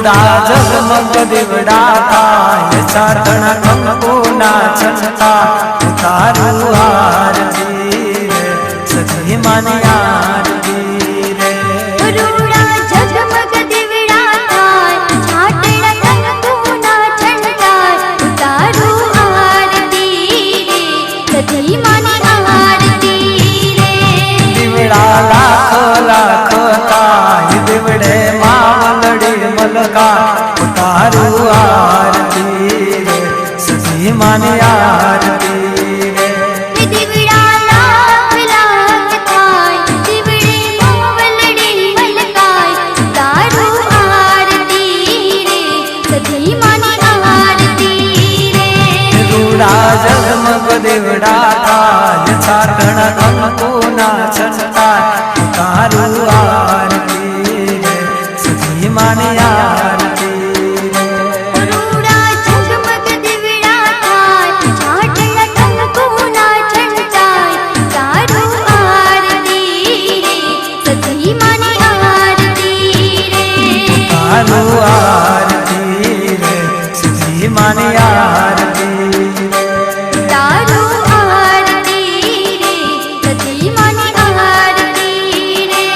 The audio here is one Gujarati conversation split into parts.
રૂડા જગમગ દીવડા થાય ચાતણા કંકુના છંટા તારું આરતી રે સખી માની આરતી રે રૂડા જગમગ દીવડા થાય ચાતણા કંકુના છંટા તારું આરતી રે સખી માની આરતી રે દીવડા લાખ લાખ થાય દીવડે માવલડી મલકા તારું આરતી રે સખી માની આરતી રે દીવડા લાખ લાખ થાય દીવડે માવલડી મલકાય તારું આરતી રે સખી માની આરતી રે રૂડા જગમગ દીવડા થાય ચાતણા કંકુના છંટા તારું આરતી રે સખી માની આરતી રે રૂડા જગમગ દીવડા થાય ચાતણા કંકુના છંટાય તારું આરતી રે સખી માની આરતી રે તારું આરતી રે સખી માની આરતી રે તારું આરતી રે સખી માની આરતી રે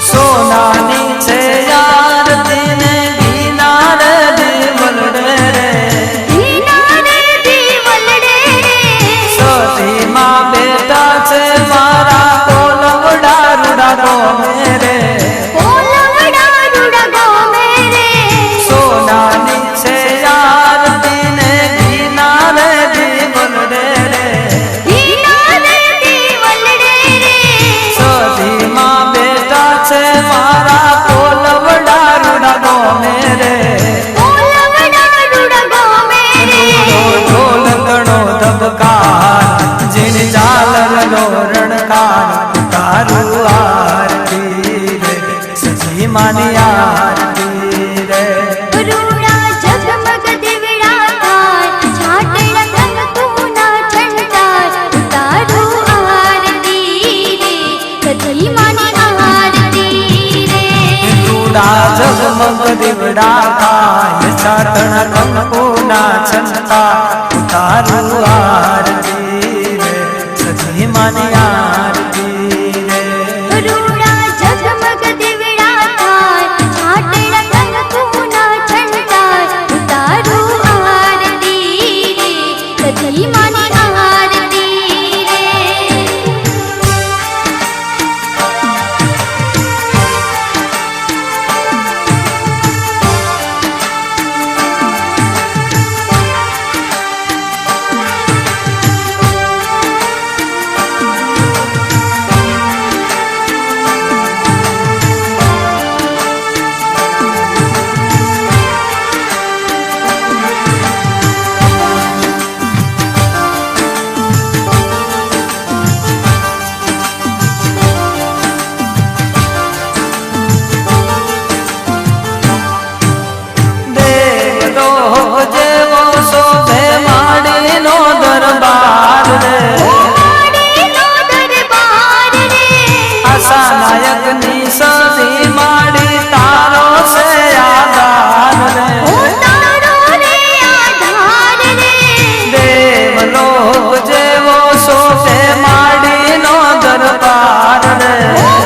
સોનાની છે આરતી ને ઘીના રે દીવલડે રે ધીના રે દીવલડે રે સતીમાં બેટા છે મારા કોલવડા રૂડા ગોમે રે કોલવડા રૂડા ગોમે રે સોનાની છે આરતી ને ઘીના રે દીવલડે રે ધીના રે દીવલડે રે સતીમાં બેટા છે મારા કોલવડા રૂડા ગોમે રે કોલવડા રૂડા ગોમે રે ઢોલ ગણો ધબકાર જીન ઝાલરનો રણકાર તારું આરતી રે સખી માની આરતી રે રૂડા જગમગ દીવડા થાય ચાતણા કંકુના છંટાય તારું આરતી રે સખી માની આરતી રે રૂડા જગમગ દીવડા થાય ચાતણા કંકુના છંટા તારું આરતી રે સખી માની આરતી રે રૂડા જગમગ દીવડા થાય ચાતણા કંકુના છંટાય તારું આરતી રે સખી માની આરતી રે જેવો શોભે માડીનો દરબાર રે માડીનો દરબાર રે આશા નાયકની સદી માડી તારો છે આધાર રે તારો રે આધાર રે દેવલોક જેવો શોભે માડીનો દરબાર રે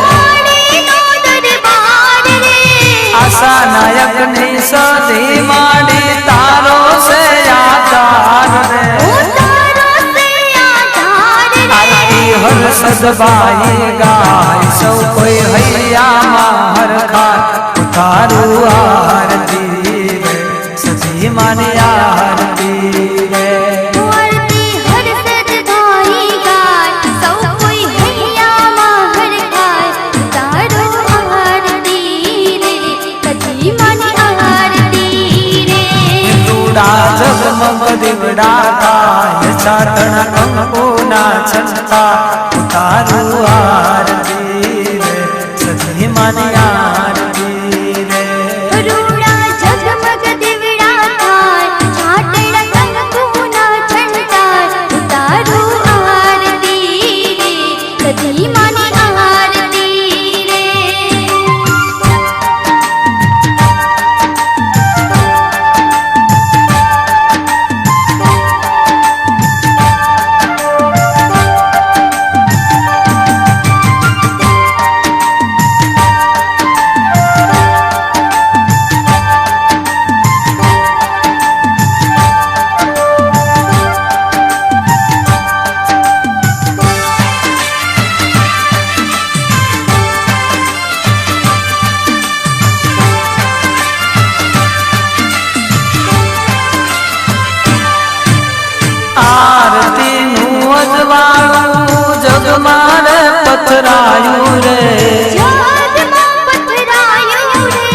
માડીનો દરબાર રે આશા નાયકની સદી માડી તારો છે આધાર રે તારો સે આધાર રે આરતી હર્ષદભાઈ ગાય સૌ કોઈ હૈયામાં હરખા તારું આરતી રે સખી માની આરતી રે આરતી હર્ષદ ગાય ગાય દીવડા ગાય ચાતણ કંકુના છંટા ઉતારું આરતી રે સતી માની આરતી રે રૂડા ઝગમગ દીવડા થાય છાટણ કંકુના છંટાય ઉતારું આરતી રે સતી માની આરતી રે આરતીનું અજવાળું જગમાં રે પથરાયું રે જગમાં પથરાયું રે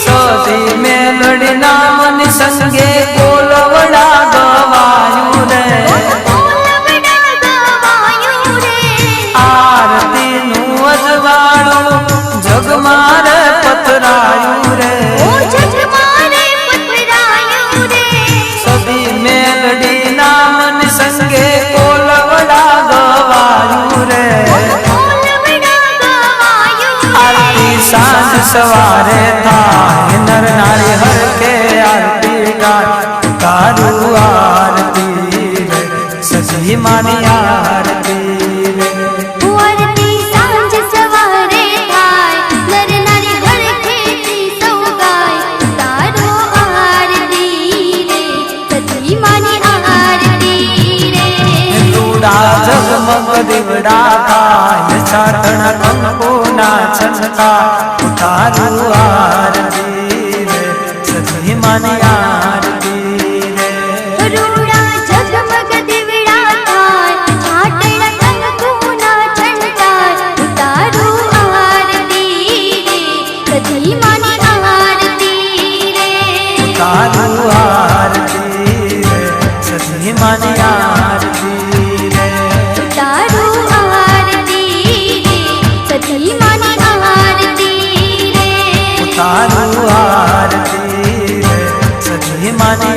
સતી મેલડીના મન સંગે બોલવડા ગવાયું રે બોલવડા ગવાયું રે આરતીનું અજવાળું જગમાં રે પથરાયું રે ઓ જગમાં રે પથરાયું રે સતી મેલડીના મન સંગે બોલવડા ગવાયું રે બોલવડા ગવાયું આરતી સાંજ સવારે થાય નર નારી હરખે આરતી ગાય તારું આરતી રે સજી માની આરતી રે આરતી સાંજ સવારે થાય નર નારી હરખેથી સૌ ગાય તારો આરતી રે સતી માની આરતી રે રૂડા ઝગમગ દીવડા ગાય ચાતણ કંકુના છંટા તારું આરતી રે સજી માની આરતી રે રૂડા ઝગમગ દીવડા થાય છાટણ કંકુના છંટાય ઉતારું આરતી રે સતી માની આરતી રે તારું આરતી રે સજી માની આરતી રે તારું આરતી રે સતી માની આરતી રે તારું આરતી રે સજી માની